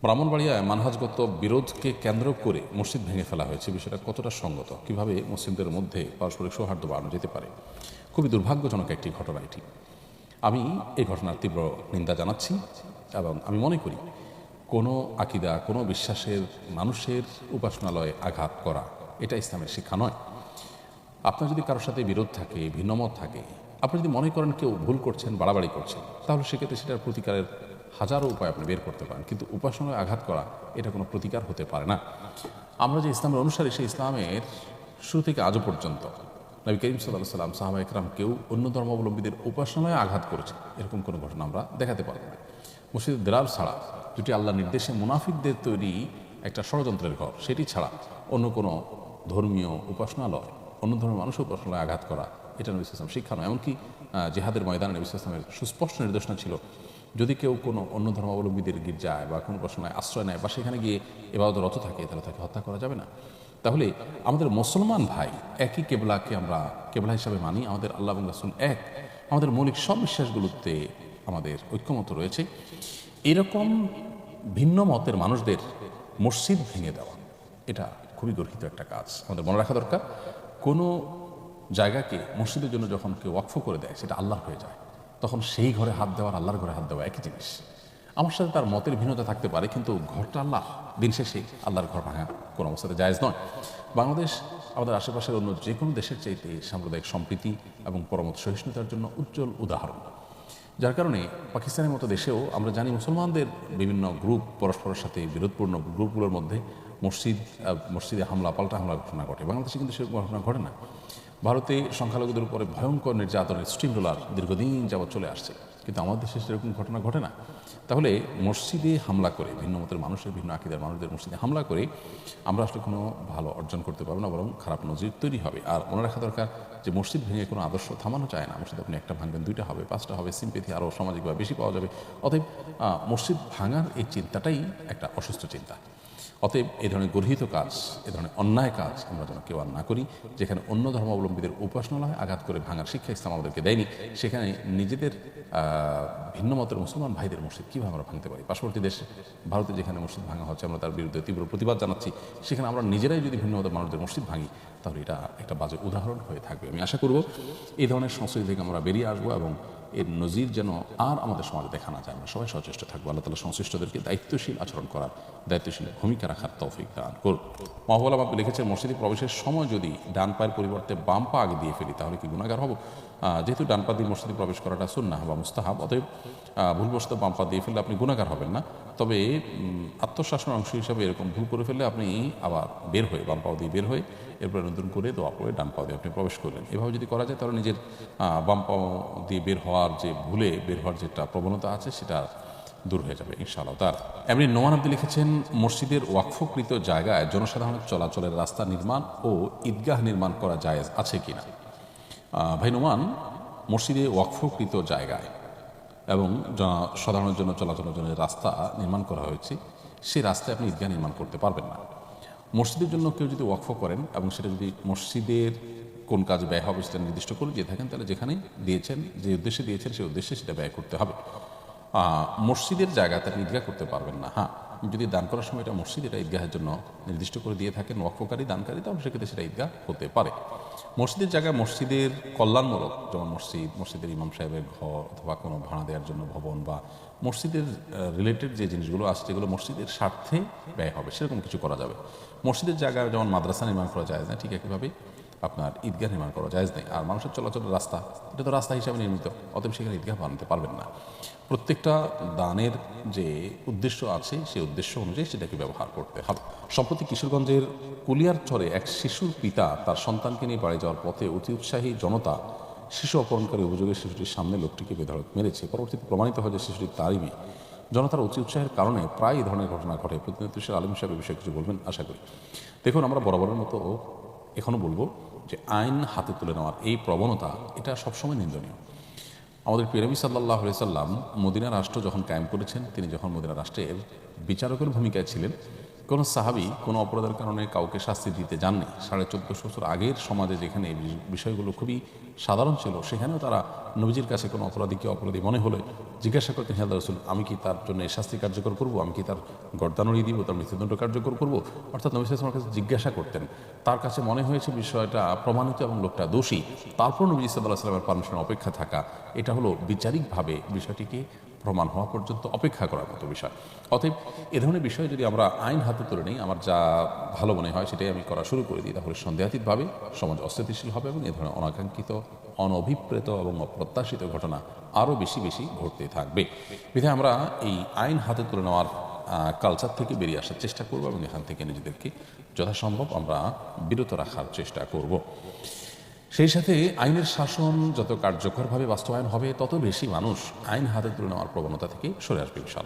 ব্রাহ্মণবাড়িয়ায় মানহাজগত বিরোধকে কেন্দ্র করে মসজিদ ভেঙে ফেলা হয়েছে, বিষয়টা কতটা সঙ্গত, কিভাবে মুসলিমদের মধ্যে পারস্পরিক সৌহার্দ্য বাড়ানো যেতে পারে? খুবই দুর্ভাগ্যজনক একটি ঘটনা এটি। আমি এই ঘটনার তীব্র নিন্দা জানাচ্ছি এবং আমি মনে করি কোনো আকিদা, কোনো বিশ্বাসের মানুষের উপাসনালয়ে আঘাত করা এটা ইসলামের শিক্ষা নয়। আপনার যদি কারোর সাথে বিরোধ থাকে, ভিন্নমত থাকে, আপনি যদি মনে করেন কেউ ভুল করছেন, বাড়াবাড়ি করছেন, তাহলে সেক্ষেত্রে সেটার প্রতিকারের হাজারো উপায় আপনি বের করতে পারেন, কিন্তু উপাসনায় আঘাত করা এটা কোনো প্রতিকার হতে পারে না। আমরা যে ইসলামের অনুসারী, সেই ইসলামের শুরু থেকে আজও পর্যন্ত নবী করিম সাল্লাল্লাহু আলাইহি ওয়াসাল্লাম, সাহাবা একরাম কেউ অন্য ধর্মাবলম্বীদের উপাসনায় আঘাত করেছে এরকম কোনো ঘটনা আমরা দেখাতে পারব না। মসজিদের দেরাল ছাড়া, যেটি আল্লাহর নির্দেশে মুনাফিকদের তৈরি একটা ষড়যন্ত্রের ঘর, সেটি ছাড়া অন্য কোনো ধর্মীয় উপাসনালয়, অন্য ধর্মের মানুষের উপাসনালয়ে আঘাত করা এটা নবী সাল্লাল্লাহু আলাইহি ওয়াসাল্লাম শিক্ষা নয়। এমনকি জিহাদের ময়দানে নবী সাল্লাল্লাহু আলাইহি ওয়াসাল্লামের সুস্পষ্ট নির্দেশনা ছিল, যদি কেউ কোনো অন্য ধর্মাবলম্বীদের গির্জায় বা কোনো উপাসনায় আশ্রয় নেয় বা সেখানে গিয়ে ইবাদতরত থাকে, তাহলে তাকে হত্যা করা যাবে না। তাহলে আমাদের মুসলমান ভাই একই কেবলাকে আমরা কেবলা হিসাবে মানি, আমাদের আল্লাহ এবং রাসূল এক, আমাদের মৌলিক সব বিশ্বাসগুলোতে আমাদের ঐক্যমত রয়েছে। এরকম ভিন্ন মতের মানুষদের মসজিদ ভেঙে দেওয়া এটা খুবই গর্হিত একটা কাজ। আমাদের মনে রাখা দরকার, কোনো জায়গাকে মসজিদের জন্য যখন কেউ ওয়াকফ করে দেয়, সেটা আল্লাহর হয়ে যায়, তখন সেই ঘরে হাত দেওয়ার আল্লাহর ঘরে হাত দেওয়া একই জিনিস। আমার সাথে তার মতের ভিন্নতা থাকতে পারে, কিন্তু ঘরটা আল্লাহ, দিন শেষে আল্লাহর ঘর ভাঙা কোনো অবস্থাতে জায়েজ নয়। বাংলাদেশ আমাদের আশেপাশের অন্য যে কোনো দেশের চাইতে সাম্প্রদায়িক সম্প্রীতি এবং পরমত সহিষ্ণুতার জন্য উজ্জ্বল উদাহরণ। যার কারণে পাকিস্তানের মতো দেশেও আমরা জানি মুসলমানদের বিভিন্ন গ্রুপ পরস্পরের সাথে বিরোধপূর্ণ গ্রুপগুলোর মধ্যে মসজিদে হামলা, পাল্টা হামলার ঘটনা ঘটে। বাংলাদেশে কিন্তু সেরকম ঘটনা ঘটে না। ভারতে সংখ্যালঘুদের উপরে ভয়ঙ্কর নির্যাতনের স্টিম রোলার দীর্ঘদিন যাবৎ চলে আসছে, কিন্তু আমাদের দেশে সেরকম ঘটনা ঘটে না। তাহলে মসজিদে হামলা করে, ভিন্ন মতের মানুষের, ভিন্ন আকিদার মানুষদের মসজিদে হামলা করে আমরা আসলে কোনো ভালো অর্জন করতে পারবো না, বরং খারাপ নজির তৈরি হবে। আর মনে রাখা দরকার যে মসজিদ ভেঙে কোনো আদর্শ থামানো যায় না। মসজিদ আপনি একটা ভাঙবেন, দুইটা হবে, পাঁচটা হবে, সিম্পেথি আরও সামাজিকভাবে বেশি পাওয়া যাবে। অতএব মসজিদ ভাঙার এই চিন্তাটাই একটা অসুস্থ চিন্তা। অতএব এই ধরনের গর্হিত কাজ, এ ধরনের অন্যায় কাজ আমরা যেন কেউ আর না করি। যেখানে অন্য ধর্মাবলম্বীদের উপাসনালয় আঘাত করে ভাঙার শিক্ষা ইসলাম আমাদেরকে দেয়নি, সেখানে নিজেদের ভিন্ন মতের মুসলমান ভাইদের মসজিদ কীভাবে আমরা ভাঙতে পারি? পার্শ্ববর্তী দেশ ভারতে যেখানে মসজিদ ভাঙা হচ্ছে, আমরা তার বিরুদ্ধে তীব্র প্রতিবাদ জানাচ্ছি। সেখানে আমরা নিজেরাই যদি ভিন্ন মতের মানুষদের মসজিদ ভাঙি, তাহলে এটা একটা বাজে উদাহরণ হয়ে থাকবে। আমি আশা করব এই ধরনের সংস্কৃতি থেকে আমরা বেরিয়ে আসবো এবং এর নজির যেন আর আমাদের সমাজে দেখা না যায়। আমরা সবাই সচেষ্ট থাকবো। আল্লাহ তাআলা সংশ্লিষ্টদেরকে দায়িত্বশীল আচরণ করার, দায়িত্বশীল ভূমিকা রাখার তৌফিক দান করুন। মাহবুব আলম আপনি লিখেছেন, মসজিদে প্রবেশের সময় যদি ডান পায়ের পরিবর্তে বাম পা আগে দিয়ে ফেলি, তাহলে কি গুনাহগার হব? যেহেতু ডান পা দিয়ে মসজিদে প্রবেশ করাটা সুন্নাহ বা মুস্তাহাব, অতএব ভুলবশত বাম পা দিয়ে ফেললে আপনি গুনাহগার হবেন না। তবে আত্মশাসনের অংশ হিসাবে এরকম ভুল করে ফেললে আপনি আবার বের হয়ে, বাম পাও দিয়ে বের হয়ে এরপরে নতুন করে দোয়া পড়ে ডান পাও দিয়ে আপনি প্রবেশ করলেন। এভাবে যদি করা যায়, তাহলে নিজের বাম পাও দিয়ে বের হওয়ার যে ভুলে বের হওয়ার যেটা প্রবণতা আছে, সেটা দূর হয়ে যাবে ইনশাআল্লাহ। তার এমনি নোমান আব্দি লিখেছেন, মসজিদের ওয়াকফকৃত জায়গায় জনসাধারণের চলাচলের রাস্তা নির্মাণ ও ঈদগাহ নির্মাণ করা জায়েজ আছে কিনা? ভাই নোমান, মসজিদে ওয়াকফকৃত জায়গায় এবং সাধারণের জন্য চলাচলের জন্য রাস্তা নির্মাণ করা হয়েছে, সেই রাস্তায় আপনি ঈদগাহ নির্মাণ করতে পারবেন না। মসজিদের জন্য কেউ যদি ওয়াকফ করেন এবং সেটা যদি মসজিদের কোন কাজে ব্যয় হবে সেটা নির্দিষ্ট করে দিয়ে থাকেন, তাহলে যেখানে দিয়েছেন, যে উদ্দেশ্যে দিয়েছেন, সেই উদ্দেশ্যে সেটা ব্যয় করতে হবে। মসজিদের জায়গাতে আপনি ঈদগাহ করতে পারবেন না। হ্যাঁ, যদি দান করার সময় এটা মসজিদ, এটা ঈদগাহের জন্য নির্দিষ্ট করে দিয়ে থাকেন ওয়াকফকারী, দানকারী, তাহলে সেক্ষেত্রে সেটা ঈদগাহ হতে পারে। মসজিদের জায়গায় মসজিদের কল্যাণমূলক, যেমন মসজিদের ইমাম সাহেবের ঘর অথবা কোনো ভাড়া দেওয়ার জন্য ভবন বা মসজিদের রিলেটেড যে জিনিসগুলো আছে, যেগুলো মসজিদের স্বার্থে ব্যয় হবে, সেরকম কিছু করা যাবে। মসজিদের জায়গায় যেমন মাদ্রাসা নির্মাণ করা যায় না, ঠিক একইভাবে আপনার ঈদগাহ নির্মাণ করা যায় নাই। আর মানুষের চলাচলের রাস্তা, এটা তো রাস্তা হিসাবে নির্মিত, অতএব সেখানে ঈদগাহ বানাতে পারবেন না। প্রত্যেকটা দানের যে উদ্দেশ্য আছে, সেই উদ্দেশ্য অনুযায়ী সেটাকে ব্যবহার করতে হবে। সম্প্রতি কিশোরগঞ্জের কুলিয়ারচরে এক শিশুর পিতা তার সন্তানকে নিয়ে বাড়ি যাওয়ার পথে অতি উৎসাহী জনতা শিশু অপহরণকারী অভিযোগে শিশুটির সামনে লোকটিকে বেধড়ক মেরেছে। পরবর্তীতে প্রমাণিত হয় যে শিশুটি তারই মেয়ে। জনতার অতি উৎসাহের কারণে প্রায় এই ধরনের ঘটনা ঘটে। প্রতিনিধিত্বশীল আলম সাহেব বিষয়ে কিছু বলবেন আশা করি। দেখুন, আমরা বরাবরের মতো এখনও বলবো যে আইন হাতে তুলে নেওয়ার এই প্রবণতা, এটা সবসময় নিন্দনীয়। আমাদের প্রিয় নবী সাল্লাল্লাহু আলাইহি সাল্লাম মদিনা রাষ্ট্র যখন কায়েম করেছেন, তিনি যখন মদিনা রাষ্ট্রের বিচারকের ভূমিকায় ছিলেন, কোনো সাহাবী কোনো অপরাধের কারণে কাউকে শাস্তি দিতে যাননি। 1450 বছর আগের সমাজে যেখানে এই বিষয়গুলো খুবই সাধারণ ছিল, সেখানেও তারা নবীজির কাছে কোনো অপরাধীকে অপরাধী মনে হলে জিজ্ঞাসা করতেন, হে আল্লাহর রাসূল, আমি কি তার জন্য এই শাস্তি কার্যকর করব, আমি কি তার গর্দান উড়িয়ে দিব, তার মৃত্যুদণ্ড কার্যকর করব? অর্থাৎ নবী সাল্লাল্লাহু আলাইহি ওয়াসাল্লামের কাছে জিজ্ঞাসা করতেন। তার কাছে মনে হয়েছে বিষয়টা প্রমাণিত এবং লোকটা দোষী, তারপর নবী সাল্লাল্লাহু আলাইহি ওয়াসাল্লামের পারমিশনের অপেক্ষা থাকা, এটা হলো বিচারিকভাবে বিষয়টিকে প্রমাণ হওয়া পর্যন্ত অপেক্ষা করার মতো বিষয়। অতএব এ ধরনের বিষয়ে যদি আমরা আইন হাতে তুলে নিই, আমার যা ভালো মনে হয় সেটাই আমি করা শুরু করে দিই, তাহলে সন্দেহাতীতভাবে সমাজ অস্থিতিশীল হবে এবং এ ধরনের অনাকাঙ্ক্ষিত, অনভিপ্রেত এবং অপ্রত্যাশিত ঘটনা আরও বেশি বেশি ঘটতে থাকবে। বিধায় আমরা এই আইন হাতে তুলে নেওয়ার কালচার থেকে বেরিয়ে আসার চেষ্টা করব এবং এখান থেকে নিজেদেরকে যথাসম্ভব আমরা বিরত রাখার চেষ্টা করব। সেই সাথে আইনের শাসন যত কার্যকরভাবে বাস্তবায়ন হবে, তত বেশি মানুষ আইন হাতে তুলে নেওয়ার প্রবণতা থেকে সরে আসবে ইনশাআল্লাহ।